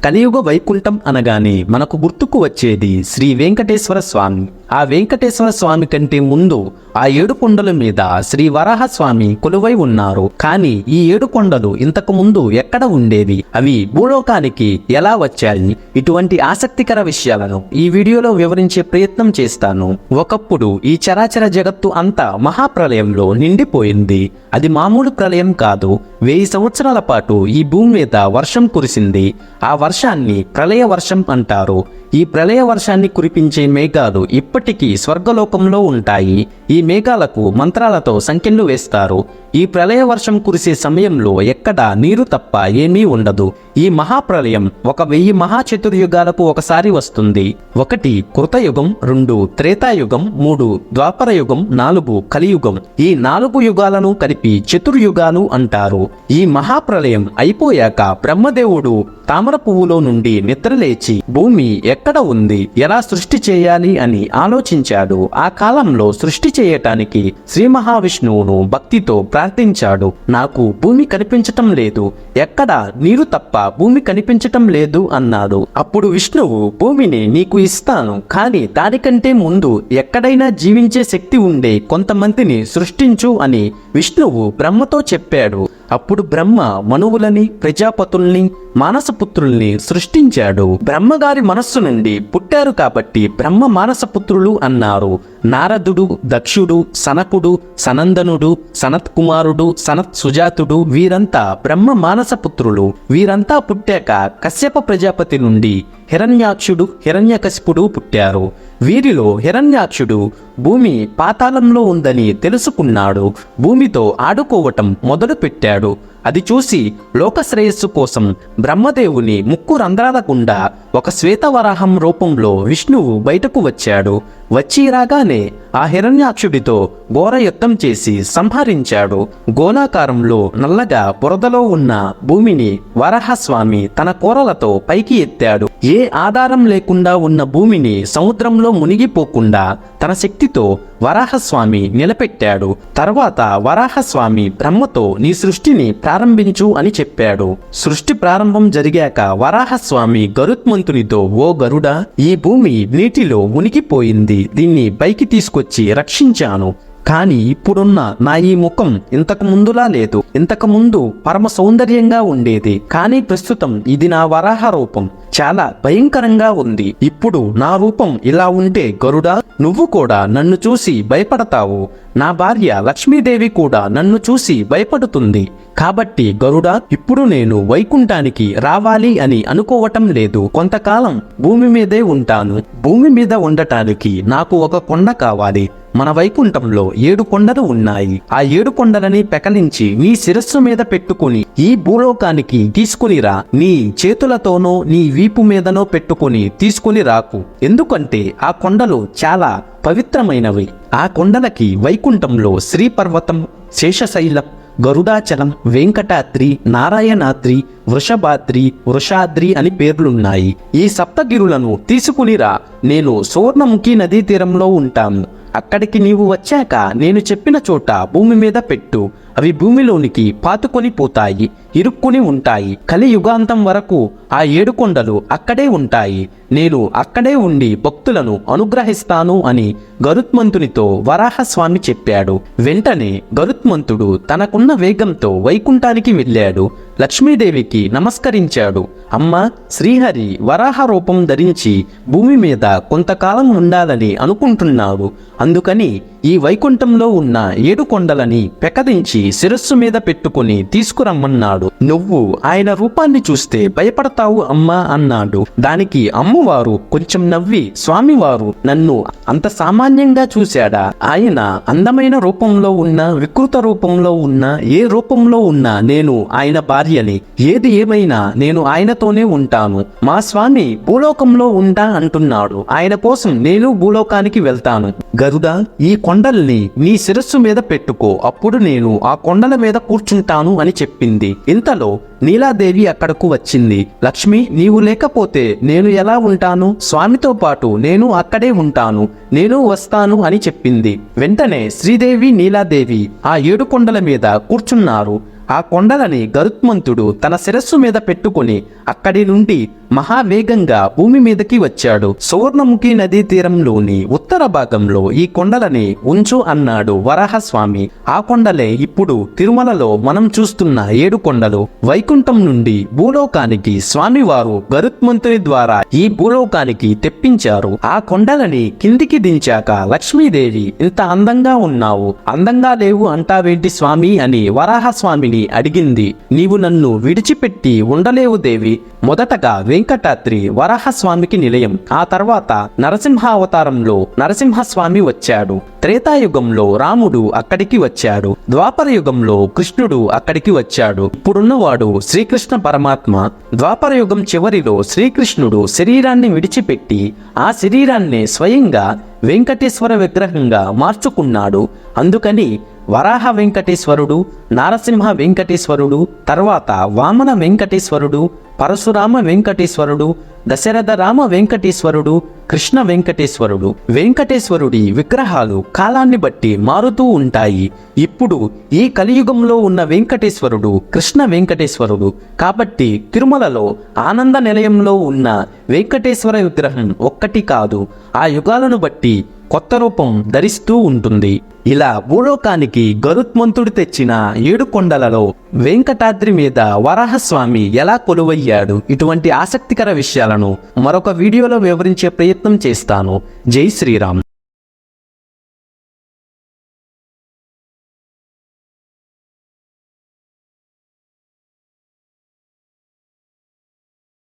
కలియుగ వైకుంఠం అనగానే మనకు గుర్తుకు వచ్చేది శ్రీ వెంకటేశ్వర స్వామి. ఆ వెంకటేశ్వర స్వామి కంటే ముందు ఆ 7 కొండల మీద శ్రీ వరాహ స్వామి కొలువై ఉన్నారు. కానీ ఈ 7 కొండలు ఇంతకు ముందు ఎక్కడ ఉండేవి, అవి భూలోకానికి ఎలా వచ్చాయి, ఇటువంటి ఆసక్తికర విషయాలను ఈ వీడియోలో వివరించే ప్రయత్నం చేస్తాను. ఒకప్పుడు ఈ చరాచర జగత్తు అంతా మహాప్రలయంలో నిండిపోయింది. అది మామూలు ప్రళయం కాదు. 1000 సంవత్సరాల పాటు ఈ భూమి మీద వర్షం కురిసింది. ఆ వర్షాన్ని ప్రళయ వర్షం అంటారు. ఈ ప్రళయ వర్షాన్ని కురిపించే మేఘాలు ఇప్పటికీ స్వర్గలోకంలో ఉంటాయి. ఈ మేఘాలకు మంత్రాలతో సంకెళ్ళు వేస్తారు. ఈ ప్రళయ వర్షం కురిసే సమయంలో ఎక్కడా నీరు తప్ప ఏమీ ఉండదు. ఈ మహాప్రళయం 1000 మహాచతుర్యుగాలకు ఒకసారి వస్తుంది. 1 కృతయుగం, 2 త్రేతాయుగం, 3 ద్వాపరయుగం, 4 కలియుగం. ఈ 4 యుగాలను కలిపి చతుర్యుగాలు అంటారు. ఈ మహాప్రళయం అయిపోయాక బ్రహ్మదేవుడు తామర పువ్వులో నుండి నిద్రలేచి భూమి ఎక్కడ ఉంది, ఎలా సృష్టి చేయాలి అని ఆలోచించాడు. ఆ కాలంలో సృష్టి చేయటానికి శ్రీ మహావిష్ణువును భక్తితో ప్రార్థించాడు. నాకు భూమి కనిపించటం లేదు, ఎక్కడ నీరు తప్ప భూమి కనిపించటం లేదు అన్నాడు. అప్పుడు విష్ణువు భూమిని నీకు ఇస్తాను, కానీ దానికంటే ముందు ఎక్కడైనా జీవించే శక్తి ఉండే కొంతమందిని సృష్టించు అని విష్ణువు బ్రహ్మతో చెప్పాడు. అప్పుడు బ్రహ్మ మనువులని, ప్రజాపతుల్ని, మానసపుత్రుల్ని సృష్టించాడు. బ్రహ్మగారి మనస్సు నుండి పుట్టారు కాబట్టి బ్రహ్మ మానసపుత్రులు అన్నారు. నారదుడు, దక్షుడు, సనకుడు, సనందనుడు, సనత్ కుమారుడు, సనత్ సుజాతుడు వీరంతా బ్రహ్మ మానసపుత్రులు. వీరంతా పుట్టాక కశ్యప ప్రజాపతి నుండి హిరణ్యాక్షుడు, హిరణ్యకశిపుడు పుట్టారు. వీరిలో హిరణ్యాక్షుడు భూమి పాతాళంలో ఉందని తెలుసుకున్నాడు. భూమితో ఆడుకోవటం మొదలుపెట్టాడు. అది చూసి లోకశ్రేయస్సు కోసం బ్రహ్మదేవుని ముక్కు రంధ్రాల గుండా ఒక శ్వేతవరాహం రూపంలో విష్ణువు బయటకు వచ్చాడు. వచ్చి రాగానే ఆ హిరణ్యాక్షుడితో ఘోర యుద్ధం చేసి సంహరించాడు. గోళాకారంలో నల్లగా బురదలో ఉన్న భూమిని వరాహస్వామి తన కోరలతో పైకి ఎత్తాడు. ఏ ఆధారం లేకుండా ఉన్న భూమిని సముద్రంలో మునిగిపోకుండా తన శక్తితో వరాహస్వామి నిలబెట్టాడు. తర్వాత వరాహస్వామి బ్రహ్మతో నీ సృష్టిని ప్రారంభించు అని చెప్పాడు. సృష్టి ప్రారంభం జరిగాక వరాహస్వామి గరుత్మంతునితో, ఓ గరుడా, ఈ భూమి నీటిలో మునిగిపోయింది, దీన్ని పైకి తీసుకొచ్చి రక్షించాను. కానీ ఇప్పుడున్న నా ఈ ముఖం ఇంతకు ముందులా లేదు. ఇంతకు ముందు పరమ సౌందర్యంగా ఉండేది, కానీ ప్రస్తుతం ఇది నా వరాహ రూపం చాలా భయంకరంగా ఉంది. ఇప్పుడు నా రూపం ఇలా ఉంటే గరుడా, నువ్వు కూడా నన్ను చూసి భయపడతావు. నా భార్య లక్ష్మీదేవి కూడా నన్ను చూసి భయపడుతుంది. కాబట్టి గరుడా, ఇప్పుడు నేను వైకుంఠానికి రావాలి అని అనుకోవటం లేదు. కొంతకాలం భూమి మీదే ఉంటాను. భూమి మీద ఉండటానికి నాకు ఒక కొండ కావాలి. మన వైకుంఠంలో 7 కొండలు ఉన్నాయి. ఆ 7 కొండలని పెకలించి నీ శిరస్సు మీద పెట్టుకుని ఈ భూలోకానికి తీసుకునిరా. నీ చేతులతోనో నీ వీపు మీదనో పెట్టుకుని తీసుకుని రాకు. ఎందుకంటే ఆ కొండలు చాలా పవిత్రమైనవి. ఆ కొండలకి వైకుంఠంలో శ్రీపర్వతం, శేషశైలం, గరుడాచలం, వెంకటాద్రి, నారాయణాద్రి, వృషభాద్రి, వృషాద్రి అని పేర్లున్నాయి. ఈ సప్తగిరులను తీసుకునిరా. నేను సువర్ణముఖి నదీ తీరంలో ఉంటాను. అక్కడికి నీవు వచ్చాక నేను చెప్పిన చోట భూమి మీద పెట్టు. అవి భూమిలోనికి పాతుకొని పోతాయి, ఇరుక్కుని ఉంటాయి. కలియుగాంతం వరకు ఆ 7 కొండలు అక్కడే ఉంటాయి. నేను అక్కడే ఉండి భక్తులను అనుగ్రహిస్తాను అని గరుత్మంతునితో వరాహస్వామి చెప్పాడు. వెంటనే గరుత్మంతుడు తనకున్న వేగంతో వైకుంఠానికి వెళ్ళాడు. లక్ష్మీదేవికి నమస్కరించాడు. అమ్మ, శ్రీహరి వరాహ రూపం ధరించి భూమి మీద కొంతకాలం ఉండాలని అనుకుంటున్నాడు. అందుకని ఈ వైకుంఠంలో ఉన్న 7 కొండలని పెకదించి శిరస్సు మీద పెట్టుకుని తీసుకురమ్మన్నాడు. నువ్వు ఆయన రూపాన్ని చూస్తే భయపడతావు అమ్మా అన్నాడు. దానికి అమ్మవారు కొంచెం నవ్వి, స్వామివారు నన్ను అంత సామాన్యంగా చూశాడా? ఆయన అందమైన రూపంలో ఉన్నా, వికృత రూపంలో ఉన్నా, ఏ రూపంలో ఉన్నా నేను ఆయన భార్యని. ఏది ఏమైనా నేను ఆయనతోనే ఉంటాను. మా స్వామి భూలోకంలో ఉంటా అంటున్నాడు. ఆయన కోసం నేను భూలోకానికి వెళ్తాను. గరుడా, ఈ కొండల్ని నీ శిరస్సు మీద పెట్టుకో, అప్పుడు నేను ఆ కొండల మీద కూర్చుంటాను అని చెప్పింది. ఇంతలో నీలాదేవి అక్కడకు వచ్చింది. లక్ష్మి, నీవు లేకపోతే నేను ఎలా ఉంటాను? స్వామితో పాటు నేను అక్కడే ఉంటాను, నేను వస్తాను అని చెప్పింది. వెంటనే శ్రీదేవి, నీలాదేవి ఆ 7 కొండల మీద కూర్చున్నారు. ఆ కొండలని గరుత్మంతుడు తన శిరస్సు మీద పెట్టుకుని అక్కడి నుండి మహావేగంగా భూమి మీదకి వచ్చాడు. సువర్ణముఖి నదీ తీరంలోని ఉత్తర భాగంలో ఈ కొండలని ఉంచు అన్నాడు వరాహస్వామి. ఆ కొండలే ఇప్పుడు తిరుమలలో మనం చూస్తున్న 7 కొండలు. వైకుంఠం నుండి భూలోకానికి స్వామివారు గరుత్మంతుని ద్వారా ఈ భూలోకానికి తెప్పించారు. ఆ కొండలని కిందికి దించాక లక్ష్మీదేవి, ఇంత అందంగా ఉన్నావు, అందంగా లేవు అంటావేంటి స్వామి అని వరాహస్వామిని అడిగింది. నీవు నన్ను విడిచిపెట్టి ఉండలేవు దేవి. మొదటగా వెంకటాద్రి వరాహస్వామికి నిలయం. ఆ తర్వాత నరసింహావతారంలో నరసింహస్వామి వచ్చాడు. త్రేతాయుగంలో రాముడు అక్కడికి వచ్చాడు. ద్వాపర యుగంలో కృష్ణుడు అక్కడికి వచ్చాడు. ఇప్పుడున్నవాడు శ్రీకృష్ణ పరమాత్మ. ద్వాపర యుగం చివరిలో శ్రీకృష్ణుడు శరీరాన్ని విడిచిపెట్టి ఆ శరీరాన్ని స్వయంగా వెంకటేశ్వర విగ్రహంగా మార్చుకున్నాడు. అందుకని వరాహ వెంకటేశ్వరుడు, నారసింహ వెంకటేశ్వరుడు, తర్వాత వామన వెంకటేశ్వరుడు, పరశురామ వెంకటేశ్వరుడు, దశరథ రామ వెంకటేశ్వరుడు, కృష్ణ వెంకటేశ్వరుడు. వెంకటేశ్వరుడి విగ్రహాలు కాలాన్ని బట్టి మారుతూ ఉంటాయి. ఇప్పుడు ఈ కలియుగంలో ఉన్న వెంకటేశ్వరుడు కృష్ణ వెంకటేశ్వరుడు. కాబట్టి తిరుమలలో ఆనంద నిలయంలో ఉన్న వెంకటేశ్వర విగ్రహం ఒక్కటి కాదు, ఆ యుగాలను బట్టి కొత్త రూపం ధరిస్తూ ఉంటుంది. ఇలా భూలోకానికి గరుత్మంతుడు తెచ్చిన 7 కొండలలో వెంకటాద్రి మీద వరాహస్వామి ఎలా కొలువయ్యాడు, ఇటువంటి ఆసక్తికర విషయాలను మరొక వీడియోలో వివరించే ప్రయత్నం చేస్తాను. జై శ్రీరామ్.